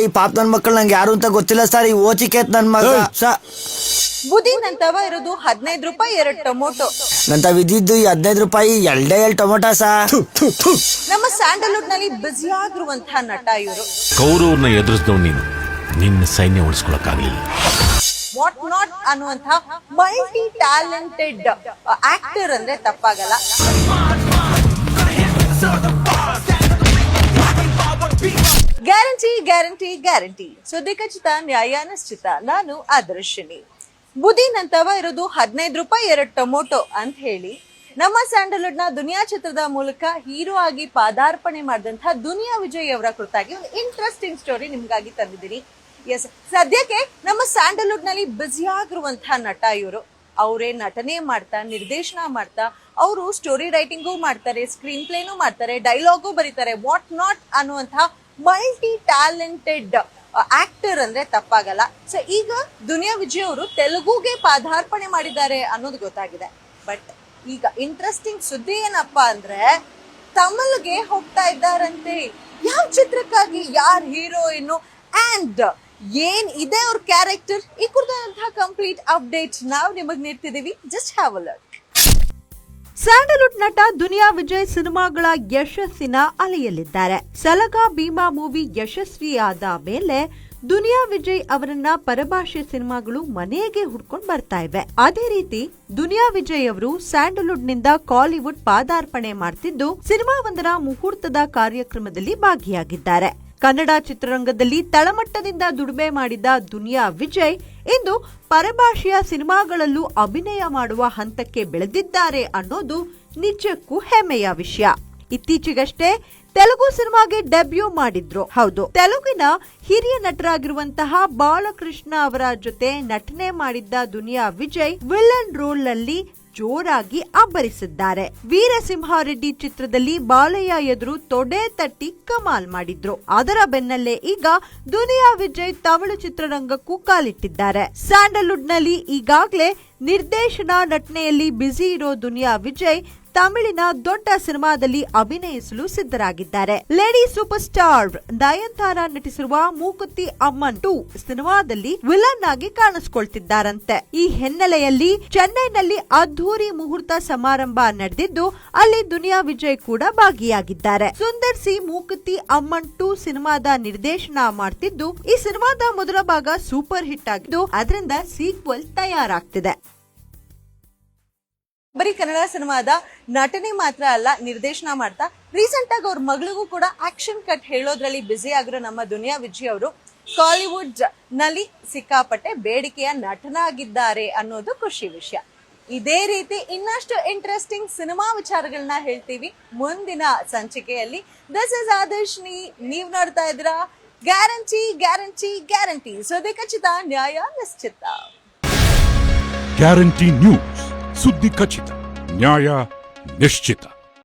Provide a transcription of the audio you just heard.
ಈ ಪಾಪ ನನ್ ಮಕ್ಕಳು ನಂಗೆ ಯಾರು ಅಂತ ಗೊತ್ತಿಲ್ಲ ಸರ್. ಈ ಓಚಿಕೇತ್ ನನ್ ಮಗ ಬುದ್ಧಿ ನಂತವ ಇರೋದು 15 ರೂಪಾಯಿ 2 ಟೊಮೊಟೊ. ನಂತವ್ ಇದ್ದಿದ್ದು 15 ರೂಪಾಯಿ 2 ಟೊಮೊಟೊ ಸಾ. ನಮ್ಮ ಸ್ಯಾಂಡಲ್ವುಡ್ ನಲ್ಲಿ ಬ್ಯುಸಿ ಆಗಿರುವಂತಹ ನಟ ಇವರು. ಕೌರವ್ರನ್ನ ಎದುರಿಸಿದವ್ ನೀನು, ನಿನ್ನ ಸೈನ್ಯ ಉಳಿಸ್ಕೊಳಕ್ಕಾಗಲಿಲ್ಲ. ವಾಟ್ ನಾಟ್ ಅನ್ನುವಂತಹ ಮಲ್ಟಿ ಟ್ಯಾಲೆಂಟೆಡ್ ಆಕ್ಟರ್ ಅಂದ್ರೆ ತಪ್ಪಾಗಲ್ಲ. Guarantee guarantee guarantee. ಸುದ್ದಿ ಖಚಿತ, ನ್ಯಾಯ ನಿಶ್ಚಿತ. ನಾನು ಆದರ್ಶಿನಿ. ಬುದ್ಧಿ ನಂತವ ಇರೋದು 15 ರೂಪಾಯಿ 2 ಟೊಮೊಟೊ ಅಂತ ಹೇಳಿ ನಮ್ಮ ಸ್ಯಾಂಡಲ್ವುಡ್ ನ ದುನಿಯಾ ಚಿತ್ರದ ಮೂಲಕ ಹೀರೋ ಆಗಿ ಪಾದಾರ್ಪಣೆ ಮಾಡಿದಂತಹ ದುನಿಯಾ ವಿಜಯ್ ಅವರ ಕುರಿತಾಗಿ ಒಂದು ಇಂಟ್ರೆಸ್ಟಿಂಗ್ ಸ್ಟೋರಿ ನಿಮ್ಗಾಗಿ ತಂದಿದ್ದೀನಿ. ಎಸ್, ಸದ್ಯಕ್ಕೆ ನಮ್ಮ ಸ್ಯಾಂಡಲ್ವುಡ್ ನಲ್ಲಿ ಬ್ಯುಸಿ ಆಗಿರುವಂತಹ ನಟ ಇವರು. ಅವರೇ ನಟನೆ ಮಾಡ್ತಾ, ನಿರ್ದೇಶನ ಮಾಡ್ತಾ, ಅವರು ಸ್ಟೋರಿ ರೈಟಿಂಗು ಮಾಡ್ತಾರೆ, ಸ್ಕ್ರೀನ್ ಪ್ಲೇನು ಮಾಡ್ತಾರೆ, ಡೈಲಾಗು ಬರೀತಾರೆ. ವಾಟ್ ನಾಟ್ ಅನ್ನುವಂತಹ ಮಲ್ಟಿ ಟ್ಯಾಲೆಂಟೆಡ್ ಆಕ್ಟರ್ ಅಂದ್ರೆ ತಪ್ಪಾಗಲ್ಲ. ಸೊ ಈಗ ದುನಿಯಾ ವಿಜಯ್ ಅವರು ತೆಲುಗುಗೆ ಪಾದಾರ್ಪಣೆ ಮಾಡಿದ್ದಾರೆ ಅನ್ನೋದು ಗೊತ್ತಾಗಿದೆ. ಬಟ್ ಈಗ ಇಂಟ್ರೆಸ್ಟಿಂಗ್ ಸುದ್ದಿ ಏನಪ್ಪಾ ಅಂದ್ರೆ, ತಮಿಳ್ಗೆ ಹೋಗ್ತಾ ಇದ್ದಾರಂತೆ. ಯಾವ ಚಿತ್ರಕ್ಕಾಗಿ, ಯಾರ್ ಹೀರೋಯಿನ್ ಅಂಡ್ ಏನ್ ಇದೆ ಅವ್ರ ಕ್ಯಾರೆಕ್ಟರ್, ಈ ಕುರಿತಂತಹ ಕಂಪ್ಲೀಟ್ ಅಪ್ಡೇಟ್ ನಾವು ನಿಮಗ್ ನೀಡ್ತಿದೀವಿ. Just have a look. Sandalwood ನಟ ದುನಿಯಾ ವಿಜಯ್ ಸಿನಿಮಾಗಳ ಯಶಸ್ಸಿನ ಅಲೆಯಲ್ಲಿದ್ದಾರೆ. ಸಲಗ ಭೀಮಾ ಮೂವಿ ಯಶಸ್ವಿಯಾದ ಮೇಲೆ ದುನಿಯಾ ವಿಜಯ್ ಅವರನ್ನ ಪರಭಾಷೆ ಸಿನಿಮಾಗಳು ಮನೆಗೆ ಹುಡ್ಕೊಂಡು ಬರ್ತಾ ಇವೆ. ಅದೇ ರೀತಿ ದುನಿಯಾ ವಿಜಯ್ ಅವರು ಸ್ಯಾಂಡಲ್ವುಡ್ ನಿಂದ ಕಾಲಿವುಡ್ ಪಾದಾರ್ಪಣೆ ಮಾಡ್ತಿದ್ದು, ಸಿನಿಮಾವೊಂದರ ಮುಹೂರ್ತದ ಕಾರ್ಯಕ್ರಮದಲ್ಲಿ ಭಾಗಿಯಾಗಿದ್ದಾರೆ. ಕನ್ನಡ ಚಿತ್ರರಂಗದಲ್ಲಿ ತಳಮಟ್ಟದಿಂದ ದುಡಿಮೆ ಮಾಡಿದ ದುನಿಯಾ ವಿಜಯ್ ಇಂದು ಪರಭಾಷೆಯ ಸಿನಿಮಾಗಳಲ್ಲೂ ಅಭಿನಯ ಮಾಡುವ ಹಂತಕ್ಕೆ ಬೆಳೆದಿದ್ದಾರೆ ಅನ್ನೋದು ನಿಜಕ್ಕೂ ಹೆಮ್ಮೆಯ ವಿಷಯ. ಇತ್ತೀಚೆಗಷ್ಟೇ ತೆಲುಗು ಸಿನಿಮಾಗೆ ಡೆಬ್ಯೂ ಮಾಡಿದ್ರು. ಹೌದು, ತೆಲುಗಿನ ಹಿರಿಯ ನಟರಾಗಿರುವಂತಹ ಬಾಲಕೃಷ್ಣ ಅವರ ಜೊತೆ ನಟನೆ ಮಾಡಿದ್ದ ದುನಿಯಾ ವಿಜಯ್ ವಿಲನ್ ರೋಲ್ ನಲ್ಲಿ ಜೋರಾಗಿ ಅಬ್ಬರಿಸಿದ್ದಾರೆ. ವೀರಸಿಂಹಾರೆಡ್ಡಿ ಚಿತ್ರದಲ್ಲಿ ಬಾಲಯ್ಯ ಎದುರು ತೊಡೆ ತಟ್ಟಿ ಕಮಾಲ್ ಮಾಡಿದ್ರು. ಅದರ ಬೆನ್ನಲ್ಲೇ ಈಗ ದುನಿಯಾ ವಿಜಯ್ ತಮಿಳು ಚಿತ್ರರಂಗಕ್ಕೂ ಕಾಲಿಟ್ಟಿದ್ದಾರೆ. ಸ್ಯಾಂಡಲ್ವುಡ್ ನಲ್ಲಿ ಈಗಾಗಲೇ ನಿರ್ದೇಶನ, ನಟನೆಯಲ್ಲಿ ಬ್ಯುಸಿ ಇರೋ ದುನಿಯಾ ವಿಜಯ್ ತಮಿಳಿನ ದೊಡ್ಡ ಸಿನಿಮಾದಲ್ಲಿ ಅಭಿನಯಿಸಲು ಸಿದ್ಧರಾಗಿದ್ದಾರೆ. ಲೇಡಿ ಸೂಪರ್ ಸ್ಟಾರ್ ನಯನತಾರಾ ನಟಿಸಿರುವ ಮೂಕುತಿ ಅಮ್ಮನ್ 2 ಸಿನಿಮಾದಲ್ಲಿ ವಿಲನ್ ಆಗಿ ಕಾಣಿಸಿಕೊಳ್ತಿದ್ದಾರಂತೆ. ಈ ಹಿನ್ನೆಲೆಯಲ್ಲಿ ಚೆನ್ನೈನಲ್ಲಿ ಅದ್ಧೂರಿ ಮುಹೂರ್ತ ಸಮಾರಂಭ ನಡೆದಿದ್ದು, ಅಲ್ಲಿ ದುನಿಯಾ ವಿಜಯ್ ಕೂಡ ಭಾಗಿಯಾಗಿದ್ದಾರೆ. ಸುಂದರ್ ಸಿ ಮೂಕುತಿ ಅಮ್ಮನ್ 2 ಸಿನಿಮಾದ ನಿರ್ದೇಶನ ಮಾಡ್ತಿದ್ದು, ಈ ಸಿನಿಮಾದ ಮೊದಲ ಭಾಗ ಸೂಪರ್ ಹಿಟ್ ಆಗಿದ್ದು, ಅದರಿಂದ ಸೀಕ್ವೆಲ್ ತಯಾರಾಗ್ತಿದೆ. ಬರೀ ಕನ್ನಡ ಸಿನಿಮಾದ ನಟನೆ ಮಾತ್ರ ಅಲ್ಲ, ನಿರ್ದೇಶನ ಮಾಡ್ತಾ ರೀಸೆಂಟ್ ಆಗಿ ಅವ್ರ ಮಗಳಿಗೂ ಕೂಡ ಆಕ್ಷನ್ ಕಟ್ ಹೇಳೋದ್ರಲ್ಲಿ ಬ್ಯುಸಿ ಆಗಿರೋ ನಮ್ಮ ದುನಿಯಾ ವಿಜಯ್ ಅವರು ಕಾಲಿವುಡ್ ನಲ್ಲಿ ಸಿಕ್ಕಾಪಟ್ಟೆ ಬೇಡಿಕೆಯ ನಟನಾಗಿದ್ದಾರೆ ಅನ್ನೋದು ಖುಷಿ ವಿಷಯ. ಇದೇ ರೀತಿ ಇನ್ನಷ್ಟು ಇಂಟ್ರೆಸ್ಟಿಂಗ್ ಸಿನಿಮಾ ವಿಚಾರಗಳನ್ನ ಹೇಳ್ತೀವಿ ಮುಂದಿನ ಸಂಚಿಕೆಯಲ್ಲಿ. This is Adarshini. ನೀವ್ ನೋಡ್ತಾ ಇದ್ದೀರಾ ಗ್ಯಾರಂಟಿ ಗ್ಯಾರಂಟಿ ಗ್ಯಾರಂಟಿ. ಸುದ್ದಿ ಖಚಿತ, ನ್ಯಾಯ ನಿಶ್ಚಿತ. ಗ್ಯಾರಂಟಿ ನ್ಯೂಸ್, ಸುದ್ದಿ ಖಚಿತ, ನ್ಯಾಯ ನಿಶ್ಚಿತ.